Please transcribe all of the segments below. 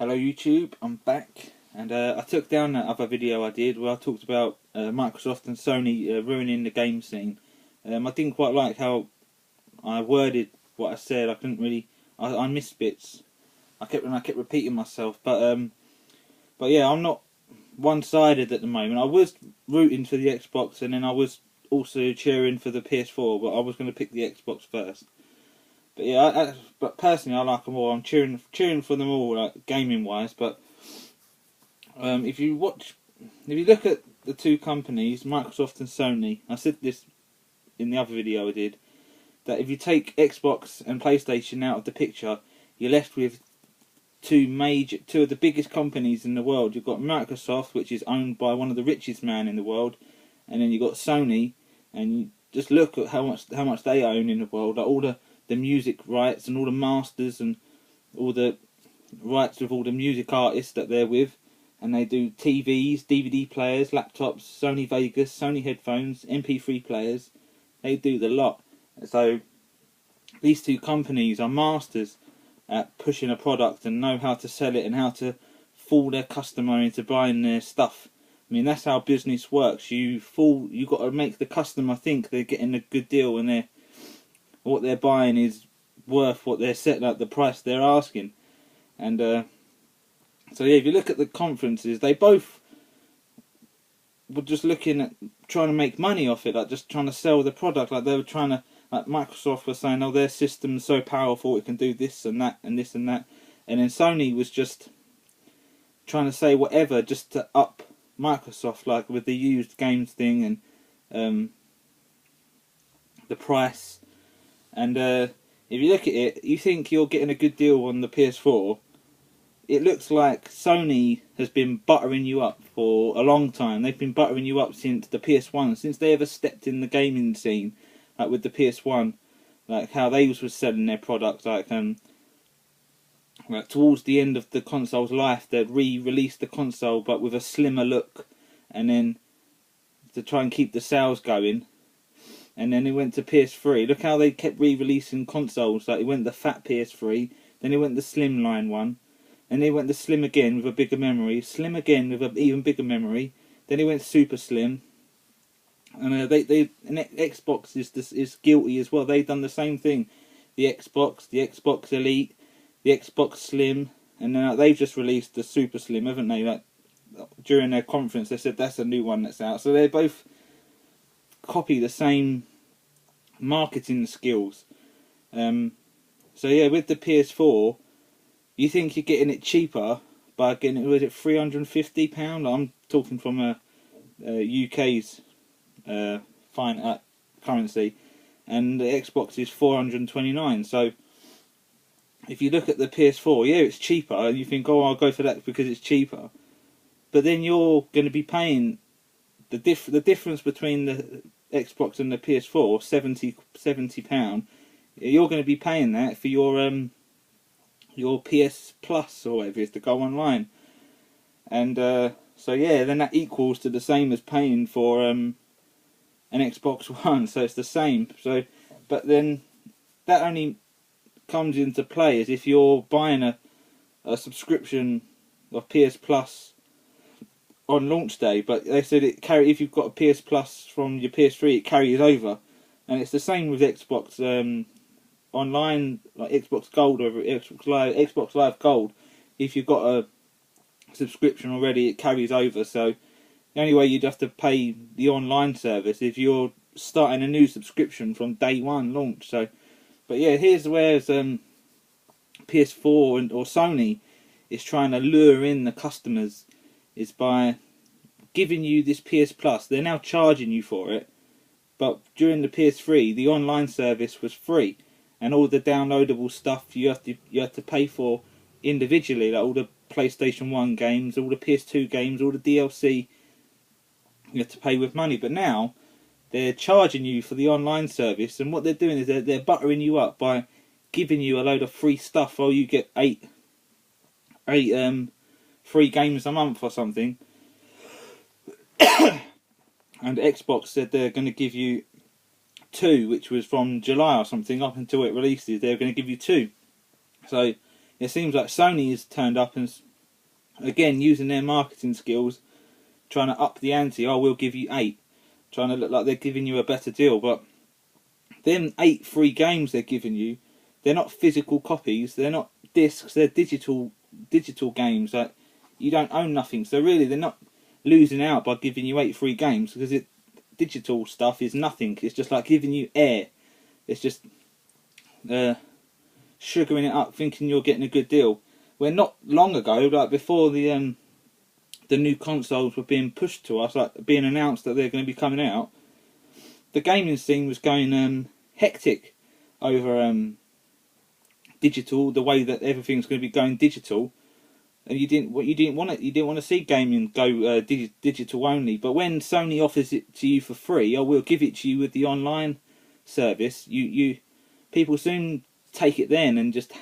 Hello YouTube, I'm back, and I took down that other video I did where I talked about Microsoft and Sony ruining the game scene. I didn't quite like how I worded what I said. I couldn't really, I missed bits. I kept repeating myself, but yeah, I'm not one-sided at the moment. I was rooting for the Xbox, and then I was also cheering for the PS4, but I was going to pick the Xbox first. But yeah, but personally, I like them all. I'm cheering for them all, like gaming wise. But if you look at the two companies, Microsoft and Sony, I said this in the other video I did, that if you take Xbox and PlayStation out of the picture, you're left with two of the biggest companies in the world. You've got Microsoft, which is owned by one of the richest men in the world, and then you've got Sony, and you just look at how much they own in the world, like all the music rights and all the masters and all the rights with all the music artists that they're with, and they do TVs, DVD players, laptops, Sony Vegas, Sony headphones, MP3 players. They do the lot. So these two companies are masters at pushing a product and know how to sell it and how to fool their customer into buying their stuff. I mean, that's how business works. You got to make the customer think they're getting a good deal and what they're buying is worth what they're set at, the price they're asking. And so yeah, if you look at the conferences, they both were just looking at trying to make money off it, like just trying to sell the product. Like they were trying to, like Microsoft was saying, oh, their system's so powerful it can do this and that and this and that, and then Sony was just trying to say whatever just to up Microsoft, like with the used games thing and the price. And if you look at it, you think you're getting a good deal on the PS4. It looks like Sony has been buttering you up for a long time. They've been buttering you up since the PS1, since they ever stepped in the gaming scene, like with the PS1, like how they was selling their products, like towards the end of the console's life, they'd re-release the console but with a slimmer look, and then to try and keep the sales going. And then it went to PS3. Look how they kept re-releasing consoles. Like it went the fat PS3, then it went the slimline one, and they went the slim again with a bigger memory, slim again with an even bigger memory. Then it went super slim, and and Xbox is guilty as well. They've done the same thing. The Xbox Elite, the Xbox Slim, and now they've just released the Super Slim, haven't they? Like during their conference, they said that's a new one that's out. So they both copy the same marketing skills. So yeah, with the PS4, you think you're getting it cheaper by getting it, was it £350? I'm talking from a UK's fine currency, and the Xbox is £429. So if you look at the PS4, yeah, it's cheaper, and you think, oh, I'll go for that because it's cheaper. But then you're going to be paying the difference between the Xbox and the PS4, £70. You're going to be paying that for your PS Plus or whatever it is to go online, and so yeah, then that equals to the same as paying for an Xbox One. So it's the same. So, but then that only comes into play as if you're buying a subscription of PS Plus on launch day. But they said if you've got a PS Plus from your PS3, it carries over, and it's the same with Xbox online, like Xbox Gold or Xbox Live Gold. If you've got a subscription already, it carries over. So the only way you'd have to pay the online service if you're starting a new subscription from day one launch. So, but yeah, here's where PS4 or Sony is trying to lure in the customers, is by giving you this PS Plus. They're now charging you for it, but during the PS3, the online service was free, and all the downloadable stuff you have to pay for individually, like all the PlayStation 1 games, all the PS2 games, all the DLC, you have to pay with money. But now they're charging you for the online service, and what they're doing is they're buttering you up by giving you a load of free stuff. Oh, you get eight free games a month or something. And Xbox said they're going to give you 2, which was from July or something, up until it releases. They're going to give you 2. So it seems like Sony has turned up and Again, using their marketing skills, trying to up the ante. Oh, we'll give you 8, trying to look like they're giving you a better deal. But them 8 free games they're giving you, they're not physical copies. They're not discs. They're digital games. Like, you don't own nothing. So really, they're not losing out by giving you 8 free games, because digital stuff is nothing. It's just like giving you air. It's just sugaring it up, thinking you're getting a good deal. Where not long ago, like before the new consoles were being pushed to us, like being announced that they're going to be coming out, the gaming scene was going hectic over digital, the way that everything's going to be going digital, and you didn't want to see gaming go digital only. But when Sony offers it to you for free, or we'll give it to you with the online service, people soon take it then and just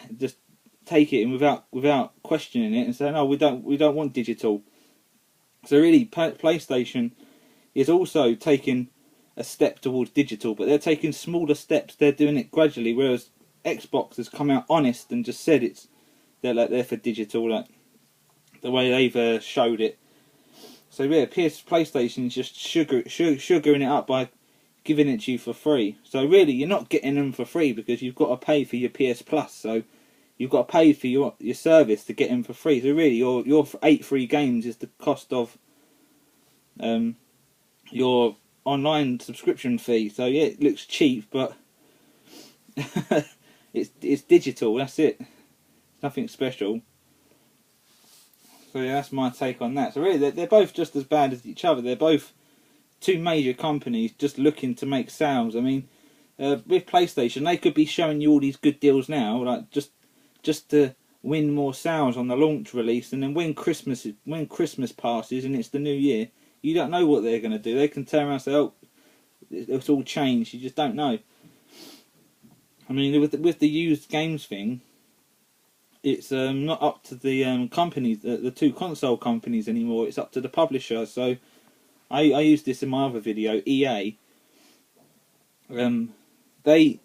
take it in without questioning it and say, no, we don't want digital. So really, PlayStation is also taking a step towards digital, but they're taking smaller steps. They're doing it gradually, whereas Xbox has come out honest and just said they're for digital, like the way they've showed it. So yeah, PlayStation is just sugaring it up by giving it to you for free. So really, you're not getting them for free, because you've got to pay for your PS Plus. So you've got to pay for your service to get them for free. So really, your 8 free games is the cost of your online subscription fee. So yeah, it looks cheap, but it's digital. That's it. Nothing special. So yeah, that's my take on that. So really, they're both just as bad as each other. They're both 2 major companies just looking to make sales. I mean, with PlayStation, they could be showing you all these good deals now, like just to win more sales on the launch release, and then when Christmas passes and it's the new year, you don't know what they're going to do. They can turn around and say, "Oh, it's all changed." You just don't know. I mean, with the used games thing, it's not up to the companies, the 2 console companies anymore. It's up to the publisher. So I used this in my other video. EA, they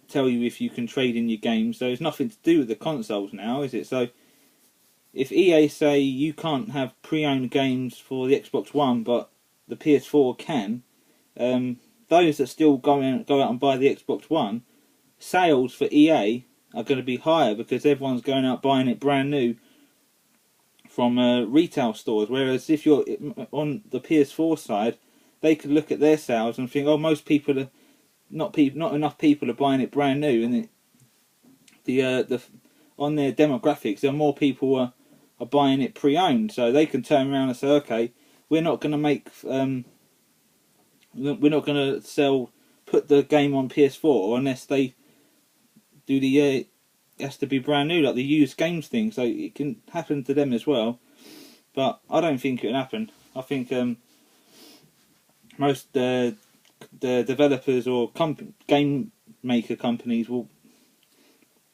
tell you if you can trade in your games. So it's nothing to do with the consoles now, is it? So if EA say you can't have pre-owned games for the Xbox One, but the PS4 can, those that still go out and buy the Xbox One, sales for EA are going to be higher, because everyone's going out buying it brand new from retail stores. Whereas if you're on the PS4 side, they could look at their sales and think, oh, most people are not enough people are buying it brand new, and on their demographics, there are more people are buying it pre-owned. So they can turn around and say, okay, we're not going to put the game on PS4 unless they do it has to be brand new, like the used games thing. So it can happen to them as well, but I don't think it will happen. I think most the developers or game maker companies won't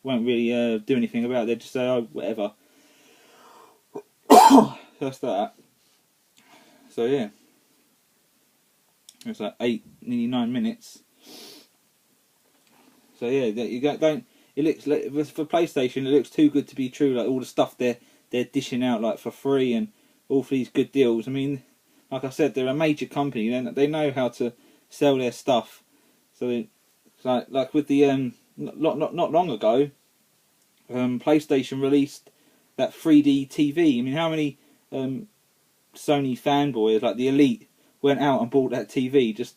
really do anything about it. They just say, oh, whatever. That's that. So yeah, it's like nearly 9 minutes. So yeah, you don't. It looks like, for PlayStation, it looks too good to be true. Like all the stuff they're dishing out like for free and all for these good deals. I mean, like I said, they're a major company. They know how to sell their stuff. So it's like with the not long ago, PlayStation released that 3D TV. I mean, how many Sony fanboys, like the elite, went out and bought that TV just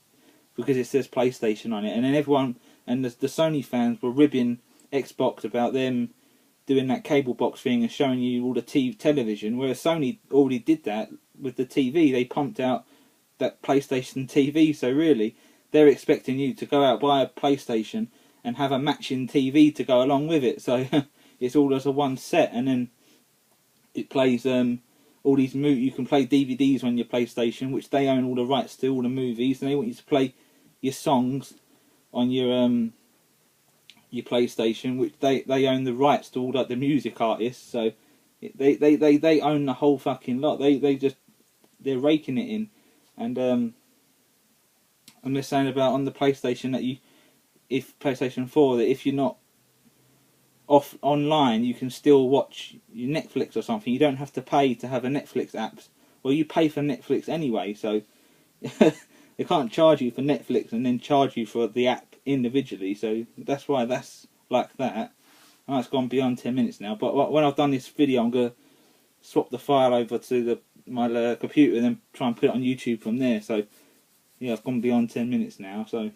because it says PlayStation on it, and then everyone and the Sony fans were ribbing Xbox about them doing that cable box thing and showing you all the television, whereas Sony already did that with the TV. They pumped out that PlayStation TV, so really they're expecting you to go out, buy a PlayStation and have a matching TV to go along with it. So it's all as a one set, and then it plays all these you can play DVDs on your PlayStation, which they own all the rights to, all the movies, and they want you to play your songs on your PlayStation, which they own the rights to all like the music artists. So they own the whole fucking lot. They're raking it in, and they're saying about on the PlayStation that if PlayStation 4, that if you're not online, you can still watch your Netflix or something. You don't have to pay to have a Netflix app. Well, you pay for Netflix anyway, so they can't charge you for Netflix and then charge you for the app individually. So that's why that's like that. And it's gone beyond 10 minutes now. But when I've done this video, I'm gonna swap the file over to my computer and then try and put it on YouTube from there. So yeah, I've gone beyond 10 minutes now. So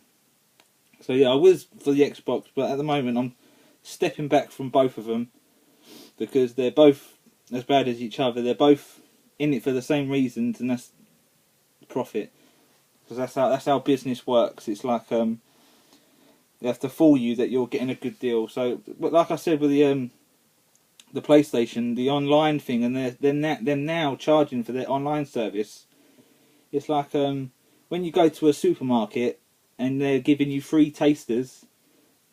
yeah, I was for the Xbox, but at the moment I'm stepping back from both of them because they're both as bad as each other. They're both in it for the same reasons, and that's profit. Because that's how business works. It's like they have to fool you that you're getting a good deal. So, but like I said with the PlayStation, the online thing, and they're now charging for their online service. It's like when you go to a supermarket and they're giving you free tasters,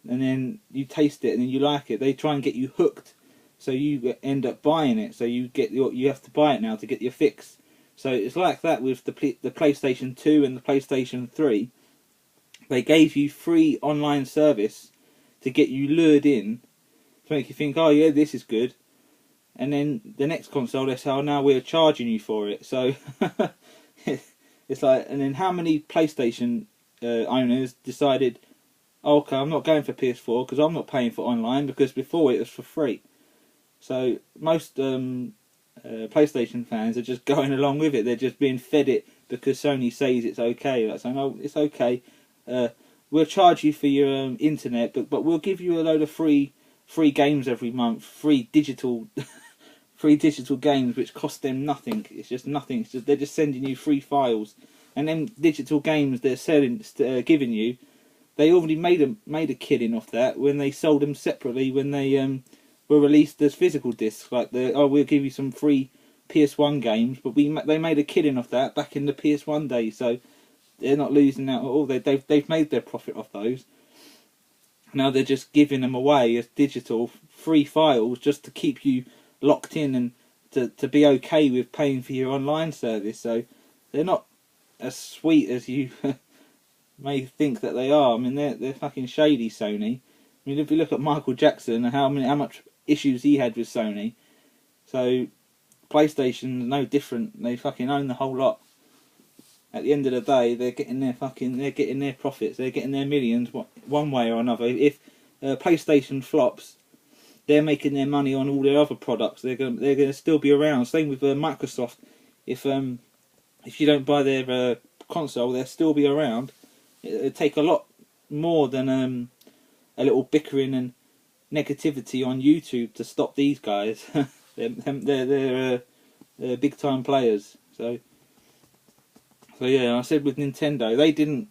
and then you taste it and then you like it. They try and get you hooked, so you end up buying it. So you have to buy it now to get your fix. So it's like that with the PlayStation 2 and the PlayStation 3. They gave you free online service to get you lured in, to make you think, oh yeah, this is good. And then the next console, they say, oh, now we're charging you for it. So it's like, and then how many PlayStation owners decided, oh, okay, I'm not going for PS4 because I'm not paying for online, because before it was for free. So most PlayStation fans are just going along with it. They're just being fed it because Sony says it's okay. Like saying, oh, it's okay. We'll charge you for your internet, but we'll give you a load of free games every month, free digital games which cost them nothing. It's just nothing. It's just, they're just sending you free files, and then digital games they're giving you. They already made a killing off that when they sold them separately when they were released as physical discs. Like we'll give you some free PS1 games, but they made a killing off that back in the PS1 days. So they're not losing out at all. They've made their profit off those. Now they're just giving them away as digital free files just to keep you locked in and to be okay with paying for your online service. So they're not as sweet as you may think that they are. I mean, they're fucking shady, Sony. I mean, if you look at Michael Jackson and how much issues he had with Sony, so PlayStation's no different. They fucking own the whole lot. At the end of the day, they're getting their profits. They're getting their millions one way or another. If PlayStation flops, they're making their money on all their other products. They're gonna still be around. Same with Microsoft. If you don't buy their console, they'll still be around. It'd take a lot more than a little bickering and negativity on YouTube to stop these guys. they're big time players. So yeah, I said with Nintendo, they didn't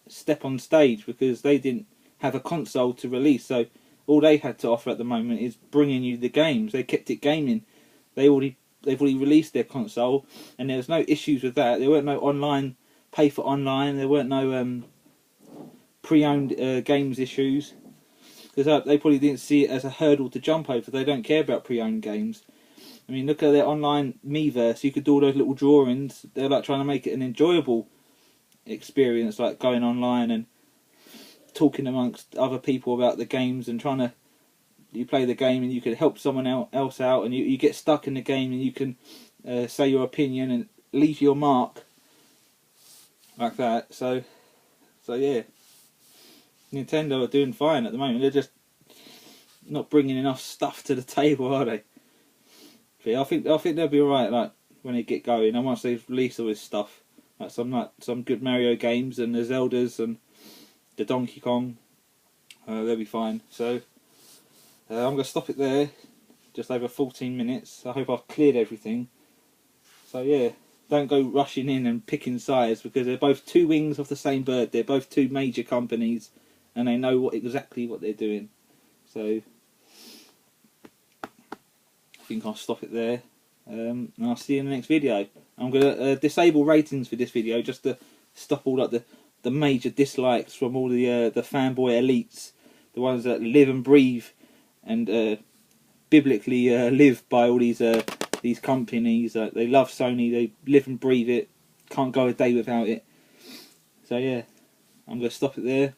step on stage because they didn't have a console to release. So all they had to offer at the moment is bringing you the games. They kept it gaming. They've already released their console, and there was no issues with that. There weren't no online pay for online. There weren't no pre-owned games issues, because they probably didn't see it as a hurdle to jump over. They don't care about pre-owned games. I mean, look at their online Miiverse. You could do all those little drawings. They're like trying to make it an enjoyable experience, like going online and talking amongst other people about the games and you play the game and you can help someone else out, and you get stuck in the game and you can say your opinion and leave your mark like that. So yeah, Nintendo are doing fine at the moment. They're just not bringing enough stuff to the table, are they? But yeah, I think they'll be alright. Like when they get going, and once they've released all this stuff, like some good Mario games and the Zeldas and the Donkey Kong, they'll be fine. So I'm gonna stop it there. Just over 14 minutes. I hope I've cleared everything. So yeah, don't go rushing in and picking sides, because they're both two wings of the same bird. They're both two major companies, and they know exactly what they're doing. So I think I'll stop it there, and I'll see you in the next video. I'm going to disable ratings for this video just to stop all like the major dislikes from all the fanboy elites, the ones that live and breathe and biblically live by all these companies. They love Sony, they live and breathe it, can't go a day without it. So yeah, I'm going to stop it there.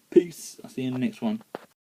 Peace. I'll see you in the next one.